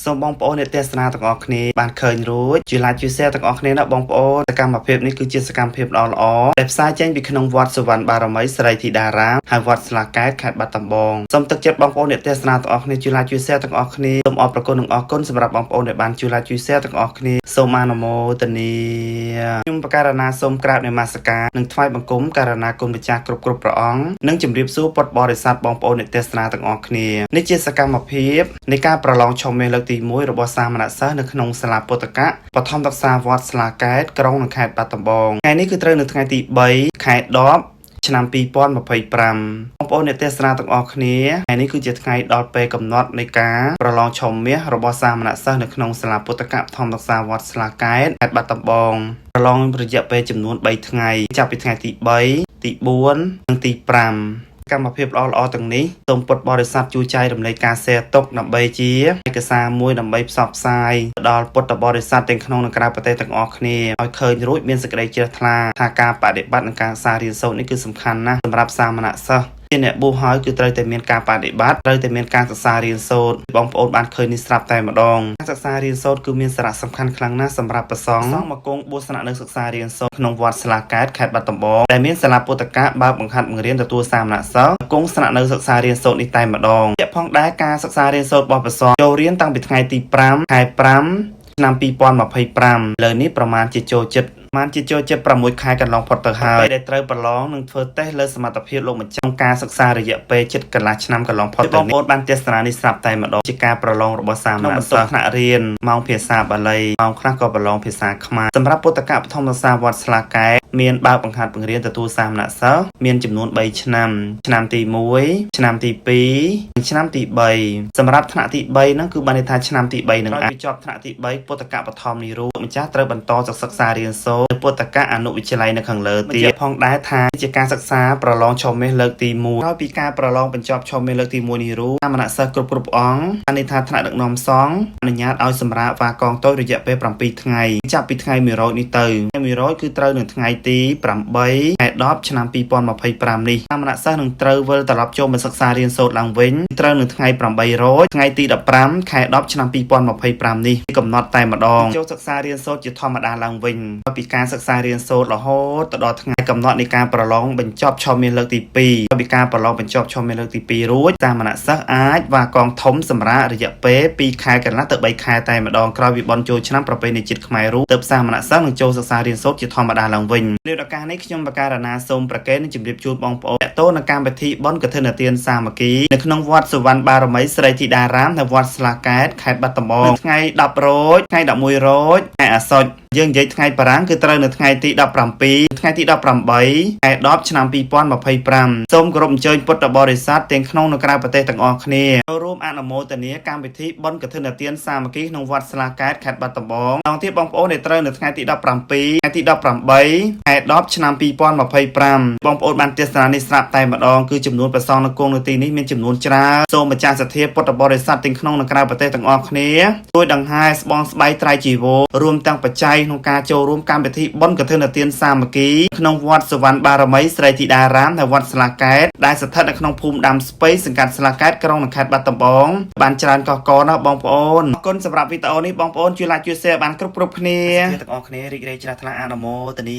សូមបងប្អូនអ្នកទេសនាទាំងអស់គ្នាបានឃើញរួចជួយ like ជួយ share ទាំងអស់គ្នាណាបងប្អូនសកម្មភាពនេះគឺជាសកម្មភាពល្អៗដែលផ្សាយចេញពីក្នុងវត្តសុវណ្ណបារមីស្រីធីតារាមហើយវត្តស្លាកែតខេត្តបាត់ដំបងសូមទឹកចិត្តបងប្អូនអ្នកទេសនាទាំងអស់គ្នាជួយ like ជួយ share ទាំងអស់គ្នាសូមអរគុណនិងអរគុណសម្រាប់បងប្អូនដែលបានជួយ like ជួយ share ទាំងអស់គ្នាសូមអនុមោទនាខ្ញុំបករណាសូមក្រាបនមស្ការនិងថ្វាយបង្គំករណាគុណម្ចាស់គ្រប់ព្រះអង្គនិងជម្រាបសួរពុទ្ធបរិស័ទបងប្អូនអ្នកទេសនាទាំងអស់គ្នានេះជាសកម្មភាពនៃការប្រឡងឆុំមេលើកទី1របស់សាមណសិស្សនៅក្នុងសាលាពុទ្ធកៈបឋមសិក្សាវត្តស្លាកែតក្រុងខេត្តបាត់ដំបងថ្ងៃនេះគឺត្រូវនៅថ្ងៃទី3ខែ10ឆ្នាំ2025បងប្អូនអ្នកទេសនាទាំងអស់គ្នាថ្ងៃនេះគឺជាថ្ងៃដល់ពេលកំណត់នៃការប្រឡងឆុំមាសរបស់សាមណសិស្សនៅក្នុងសាលាពុទ្ធកៈបឋមសិក្សាវត្តស្លាកែតខេត្តបាត់ដំបងប្រឡងរយៈពេលចំនួន3ថ្ងៃចាប់ពីថ្ងៃទី3ទី4និងទី5កម្មភាពល្អៗទាំងនេះសូមពុទ្ធបរិស័ទជួយចែករំលែកការ share ទុកដើម្បីជាឯកសារមួយដើម្បីផ្សព្វផ្សាយដល់ពុទ្ធបរិស័ទទាំងក្នុងនិងក្រៅប្រទេសទាំងអស់គ្នាឲ្យឃើញរួចមានសេចក្តីជ្រះថ្លាថាការបដិបត្តិនិងការសារៀនសូត្រនេះគឺសំខាន់ណាស់សម្រាប់សាមណសិស្សជាអ្នកបួសហើយគឺត្រូវតែមានការបដិបត្តិត្រូវតែមានការសិក្សារៀនសូត្របងប្អូនបានឃើញនេះស្រាប់តែម្ដងការសិក្សារៀនសូត្រគឺមានសារៈសំខាន់ខ្លាំងណាស់សម្រាប់ព្រះសង្ឃមកគង់បួសនៈនៅសិក្សារៀនសូត្រក្នុងវត្តស្លាកែតខេត្តបាត់ដំបងដែលមានសាលាពុទ្ធកៈបើកបង្ហាត់បង្រៀនទទួលសាមណសិស្សគង់ស្នាក់នៅសិក្សារៀនសូត្រនេះតែម្ដងជាផងដែរការសិក្សារៀនសូត្ររបស់ព្រះសង្ឃចូលរៀនតាំងពីថ្ងៃទី5ខែ5ឆ្នាំ2025លើនេះប្រមាណជាចូលចិត្ត6ខែកន្លងផុតទៅហើយដែលត្រូវប្រឡងនឹងធ្វើតេស្តលើសមត្ថភាពលោកម្ចាស់ក្នុងការសិក្សារយៈពេលជិតកន្លះឆ្នាំកន្លងផុតទៅនេះបងប្អូនបានទស្សនានេះស្រាប់តែម្ដងជាការប្រឡងរបស់សាមណសិស្សថ្នាក់រៀនម៉ោងភាសាបាលីម៉ោងខ្លះក៏ប្រឡងភាសាខ្មែរសម្រាប់ពុទ្ធកៈបឋមសិក្សាវត្តស្លាកែតមានបើកបង្ហាត់បង្រៀនទទួលសាមណសិស្សមានចំនួន3ឆ្នាំឆ្នាំទី1ឆ្នាំទី2និងឆ្នាំទី3សម្រាប់ថ្នាក់ទី3ហ្នឹងគឺបានន័យថាឆ្នាំទី3នឹងអាចបញ្ចប់ថ្នាក់ទី3ពុទ្ធកៈបឋមនេះរូបម្ចាស់ត្រូវបន្តសិក្សារៀនសូត្រពុទ្ធកៈអនុវិទ្យាល័យនៅខាងលើទៀតផងដែរថាជាការសិក្សាប្រឡងឆុំមាសលើកទី1ហើយពីការប្រឡងបញ្ចប់ឆុំមាសលើកទី1នេះរូបសាមណសិស្សគ្រប់អង្គបានន័យថាថ្នាក់ដឹកនាំសង្ឃអនុញ្ញាតឲ្យសម្រាប់វាកងតូចរយៈពេល7ថ្ងៃចាប់ពីថ្ងៃ100នេះទៅថ្ងៃ100គឺត្រូវនៅថ្ងៃទី8ខែ10ឆ្នាំ2025នេះសាមណសិស្សនឹងត្រូវវិលត្រឡប់ចូលមកសិក្សារៀនសូត្រឡើងវិញត្រូវនៅថ្ងៃ800ថ្ងៃទី15ខែ10ឆ្នាំ2025នេះកំណត់តែម្ដងចូលសិក្សារៀនសូត្រជាធម្មតាឡើងវិញពីការសិក្សារៀនសូត្ររហូតទៅដល់ថ្ងៃកំណត់នៃការប្រឡងបញ្ចប់ឆុំមាសលើកទី2ពីការប្រឡងបញ្ចប់ឆុំមាសលើកទី2រួចសាមណសិស្សអាចវាកងធំសម្រាប់រយៈពេល2ខែកន្លះទៅ3ខែតែម្ដងក្រោយពីបន់ចូលឆ្នាំប្រពៃណីជាតិខ្មែររួចទើបសាមណសិស្សនឹងចូលសិក្សារៀនសូត្រជាធម្មតាឡើងវិញនៅឱកាសនេះខ្ញុំបករណាសូមប្រកេននិងជម្រាបជូនបងប្អូនតទៅនឹងកម្មវិធីបុណ្យកឋិនទានសាមគ្គីនៅក្នុងវត្តសុវណ្ណបារមីស្រីធីតារាមនៅវត្តស្លាកែតខេត្តបាត់ដំបងថ្ងៃ10រោចថ្ងៃ11រោចខែអាសត់យើងនិយាយថ្ងៃបារាំងគឺត្រូវនៅថ្ងៃទី17ថ្ងៃទី18ខែ10ឆ្នាំ2025សូមគោរពអញ្ជើញពុទ្ធបរិស័ទទាំងក្នុងនិងក្រៅប្រទេសទាំងអស់គ្នាចូលរួមអនុមោទនាកម្មវិធីបុណ្យកឋិនទានសាមគ្គីក្នុងវត្តស្លាកែតខេត្តបាត់ដំបងដល់ទៀតបងប្អូនដែលត្រូវនៅថ្ងៃទី17ថ្ងៃទី18ខែ10ឆ្នាំ2025បងប្អូនបានទស្សនានេះស្រាប់តែម្ដងគឺចំនួនព្រះសង្ឃនៅគង់នៅទីនេះមានចំនួនច្រើនសូមម្ចាស់សទ្ធាពុទ្ធបរិស័ទទាំងក្នុងនិងក្រៅប្រទេសទាំងអស់គ្នាជួយដង្ហែស្បង់ស្បៃត្រៃជីវររួមទាំងបច្ច័យក្នុងការចូលរួមកម្មវិធីបុណ្យកឋិនទានសាមគ្គីក្នុងវត្តសុវណ្ណបារមីស្រីធីតារាមនៅវត្តស្លាកែតដែលស្ថិតនៅក្នុងភូមិដាំស្ពៃសង្កាត់ស្លាកែតក្រុងខេត្តបាត់ដំបងបានច្រើនកកណាស់បងប្អូនអរគុណសម្រាប់វីដេអូនេះបងប្អូនជួយ like ជួយ share បានគ្រប់គ្នាទាំងអស់គ្នារីករាយជ្រះថ្លាអនុមោទន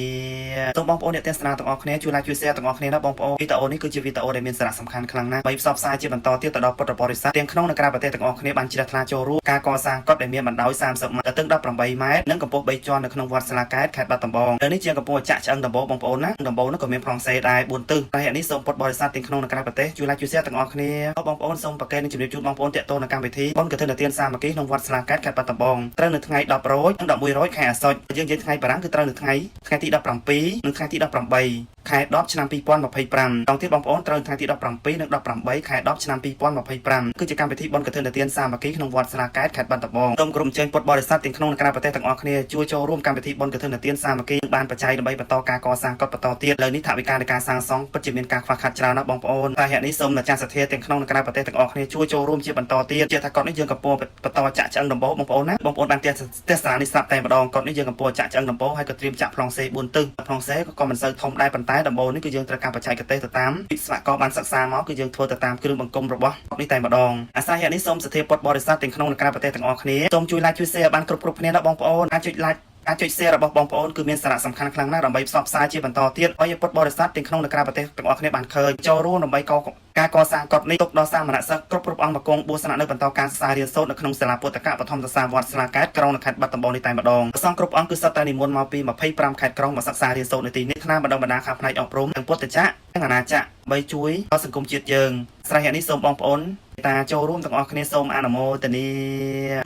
ាសូមបងប្អូនអ្នកទស្សនាទាំងអស់គ្នាជួយ like ជួយ share ទាំងអស់គ្នាណាបងប្អូនវីដេអូនេះគឺជាវីដេអូដែលមានសារៈសំខាន់ខ្លាំងណាស់ដើម្បីផ្សព្វផ្សាយជាបន្តទៀតទៅដល់ពុទ្ធបរិស័ទទាំងក្នុងនិងក្រៅប្រទេសទាំងអស់គ្នាបានជ្រះថ្លាចូលរួមការកសាងកុដិដែលមានបណ្ដោយ30ម៉ែត្រទៅ18ម៉ែត្រនិងកម្ពស់3ជាន់នៅក្នុងវត្តស្លាកែតខេត្តបាត់ដំបងលើនេះជាកម្ពស់ចាក់ឆ្អឹងដំបូងបងប្អូនណាដំបូងនោះក៏មានប្លង់សេដែរ4ទិសតែនេះសូមពុទ្ធបរិស័ទទាំងក្នុងនិងក្រៅប្រទេសជួយ like ជួយ share ទាំងអស់គ្នាបងប្អូនសូមប្រកេននិងជម្រាបជូនបងប្អូនតាក់ទងនឹងកម្មវិធីបុណ្យកឋិនទានសាមគ្គីក្នុងវត្តស្លាកែតខេត្តបាត់ដំបងត្រូវនៅថ្ងៃ10រោចនិង11រោចខែអាសត់យើងនិយាយថ្ងៃបារាំងគឺត្រូវនៅថ្ងៃទី17និងថ្ងៃទី18ខែ10ឆ្នាំ2025ដល់ទៀតបងប្អូនត្រូវថ្ងៃទី17និង18ខែ10ឆ្នាំ2025គឺជាកម្មវិធីបុណ្យកឋិនទានសាមគ្គីក្នុងវត្តស្លាកែតខេត្តបាត់ដំបងសូមក្រុមអញ្ជើញពុទ្ធបរិស័ទទាំងក្នុងនិងក្រៅប្រទេសទាំងអស់គ្នាជួយចូលរួមកម្មវិធីបុណ្យកឋិនទានសាមគ្គីបានបច្ច័យដើម្បីបន្តការកសាងកុដិបន្តទៀតលើនេះថវិកានៃការសាងសង់ពិតជាមានការខ្វះខាតច្រើនណាស់បងប្អូនតែហេតុនេះសូមម្ចាស់សទ្ធាទាំងក្នុងនិងក្រៅប្រទេសទាំងអស់គ្នាជួយចូលរួមជាបន្តទៀតជាថាកុដិនេះយើងកំពុងបន្តចាក់ឆ្អឹងដំបូងបងប្អូនណាបងប្អូនបានទស្សនានេះស្រាប់តែម្ដងកុដិនេះយើងកំពុងចាក់ឆ្អឹងដំបូងហើយក៏ត្រៀមចាក់ប្លង់សេ4ទិសប្លង់សេក៏មិនសូវធំដែរប៉ុន្តែ តែដំបូងនេះគឺយើងត្រូវការបច្ចេកទេសទៅតាមវិស្វករបានសិក្សាមកគឺយើងធ្វើទៅតាមគ្រឿងបង្គុំរបស់នេះតែម្ដងអាស្រ័យហេតុនេះសូមសទ្ធាពុទ្ធបរិស័ទទាំងក្នុងនិងក្រៅប្រទេសទាំងអស់គ្នាសូមជួយ like ជួយ share បានគ្រប់គ្នាណាបងប្អូនអាចចុច like អាចចុច share របស់បងប្អូនគឺមានសារៈសំខាន់ខ្លាំងណាស់ដើម្បីផ្សព្វផ្សាយជាបន្តទៀតឲ្យពុទ្ធបរិស័ទទាំងក្នុងនិងក្រៅប្រទេសទាំងអស់គ្នាបានឃើញចូលរួមដើម្បីការកសាងកុដិនេះទុកដល់សាមណសិស្សគ្រប់អង្គបង្គងបួសនៈនៅបន្តការសិក្សារៀនសូត្រនៅក្នុងសាលាពុទ្ធកៈបឋមទសាវត្តស្លាកែតក្រុងនៅខេត្តបាត់ដំបងនេះតែម្ដងព្រះសង្ឃគ្រប់អង្គគឺសុទ្ធតែនិមន្តមកពី25ខេត្តក្រុងមកសិក្សារៀនសូត្រនៅទីនេះថ្នាក់បណ្ដុះបណ្ដាលខាងផ្នែកអប់រំទាំងពុទ្ធចក្រទាំងអាណាចក្របីជួយដល់សង្គមជាតិយើងស្រេចហេតុនេះសូមបងប្អូនតាចូលរួមទាំងអស់គ្នាសូមអនុមោទនា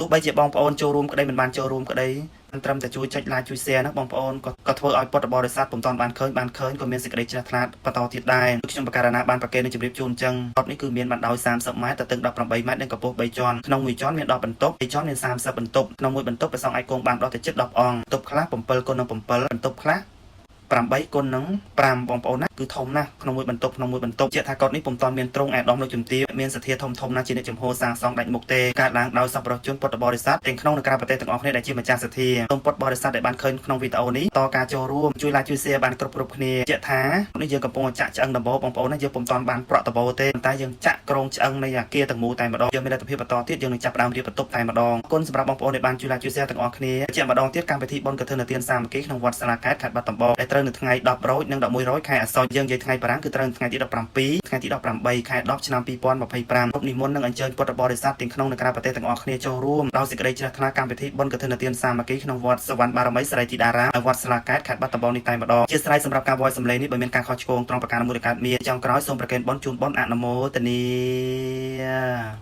ទោះបីជាបងប្អូនចូលរួមក្តីមិនបានចូលរួមក្តីមិនត្រឹមតែជួយចុច like ជួយ share ណាបងប្អូនក៏ធ្វើឲ្យពុទ្ធបរិស័ទពុំតាន់បានឃើញក៏មានសេចក្តីជ្រះថ្លាបន្តទៀតដែរខ្ញុំបកករណាបានប្រកេននឹងជម្រាបជូនអញ្ចឹងកុដិនេះគឺមានបណ្ដោយ30ម៉ែត្រទៅទឹក18ម៉ែត្រនិងកម្ពស់3ជាន់ក្នុងមួយជាន់មាន10បន្ទប់2ជាន់មាន30បន្ទប់ក្នុងមួយបន្ទប់ព្រះសង្ឃអាចគង់បានដល់ទៅជិត10អង្គបន្ទប់ខ្លះ7គុណនឹង7បន្ទប់ខ្លះ8គុណនឹង5បងប្អូនណាគឺធំណាស់ក្នុងមួយបន្ទប់ជាថាកុដិនេះពុំតាន់មានទ្រង់អាដាមលោកជំទាវមានសទ្ធាធំណាស់ជាអ្នកចំហសាងសង់ដាច់មុខទេកើតឡើងដោយសប្បុរសជនពុទ្ធបរិស័ទទាំងក្នុងនិងក្រៅប្រទេសទាំងអស់គ្នាដែលជាម្ចាស់សទ្ធាសូមពុទ្ធបរិស័ទដែលបានឃើញក្នុងវីដេអូនេះតការចូលរួមជួយ like ជួយ share បានគ្រប់គ្នាជាថានេះយើងកំពុងចាក់ឆ្អឹងដំបូលបងប្អូនណាយើងពុំតាន់បានប្រក់ដំបូលទេតែយើងចាក់ក្រងឆ្អឹងនៃអាគារទាំងមូលតែម្ដងយើងមានលទ្ធភាពបន្តទៀតយើងនឹងចាប់ផ្ដើមរៀបបន្ទប់តែម្ដងគុណសម្រាប់បងប្អូនដែលបានជួយ like ជួយ share ទាំងអស់គ្នាជាម្ដងទៀតកម្មវិធីបុណ្យកឋិនទានសាមគ្គីក្នុងវត្តសាលាកែតខេត្តបាត់ដំបងដែលត្រូវនៅថ្ងៃ10រោចនិង11រោចខែអាសត់យើងនិយាយថ្ងៃបារាំងគឺត្រូវថ្ងៃទី17ថ្ងៃទី18ខែ10ឆ្នាំ2025គ្រប់និមន្តនឹងអញ្ជើញពុទ្ធបរិស័ទទាំងក្នុងនិងក្រៅប្រទេសទាំងអស់គ្នាចូលរួមដោយសេចក្តីជ្រះថ្លាកម្មវិធីបុណ្យកឋិនទានសាមគ្គីក្នុងវត្តសវណ្ណបារមីស្រីធីតារាវត្តសាលាកែតខេត្តបាត់ដំបងនេះតែម្ដងជាស្រ័យសម្រាប់ការវាយសម្លេងនេះបើមានការខុសឆ្គងត្រង់ប្រការមួយដែលកើតមានចុងក្រោយសូមប្រកេនបុណ្យជូនបុណ្យអនុមោទនា